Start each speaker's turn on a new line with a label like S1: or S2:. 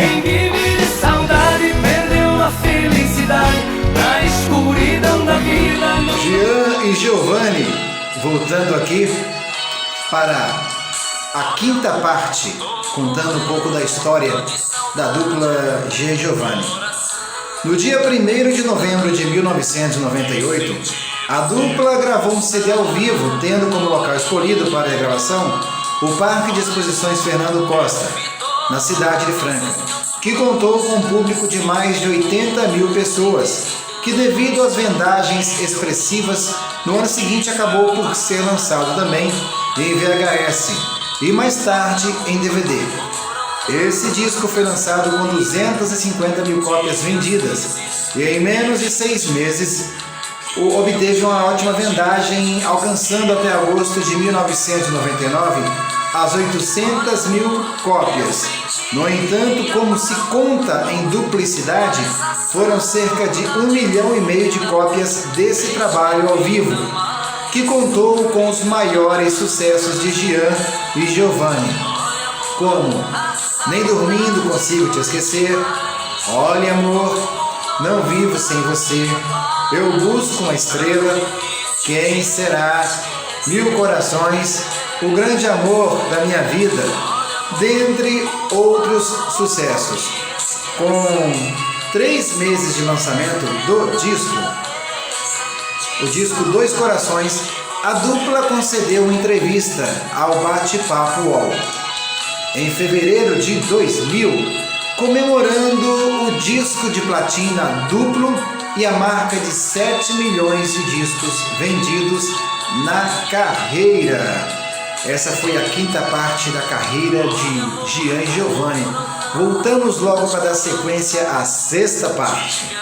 S1: Quem vive de saudade perdeu a felicidade na escuridão da vida.
S2: Jean e Giovanni, voltando aqui para a quinta parte, contando um pouco da história da dupla Jean e Giovanni. No dia 1º de novembro de 1998, a dupla gravou um CD ao vivo, tendo como local escolhido para a gravação o Parque de Exposições Fernando Costa, na cidade de Franca, que contou com um público de mais de 80 mil pessoas, que devido às vendagens expressivas, no ano seguinte acabou por ser lançado também em VHS e mais tarde em DVD. Esse disco foi lançado com 250 mil cópias vendidas e em menos de 6 meses obteve uma ótima vendagem, alcançando até agosto de 1999 as 800 mil cópias. No entanto, como se conta em duplicidade, foram cerca de 1,5 milhão de cópias desse trabalho ao vivo, que contou com os maiores sucessos de Jean e Giovanni, como Nem Dormindo Consigo Te Esquecer, Olhe Amor, Não Vivo Sem Você, Eu Busco Uma Estrela, Quem Será, Mil Corações, O Grande Amor da Minha Vida, dentre outros sucessos. Com 3 meses de lançamento do disco, o disco Dois Corações, a dupla concedeu uma entrevista ao Bate-Papo UOL em fevereiro de 2000, comemorando o disco de platina duplo e a marca de 7 milhões de discos vendidos na carreira. Essa foi a quinta parte da carreira de Jean e Giovanni. Voltamos logo para dar sequência à sexta parte.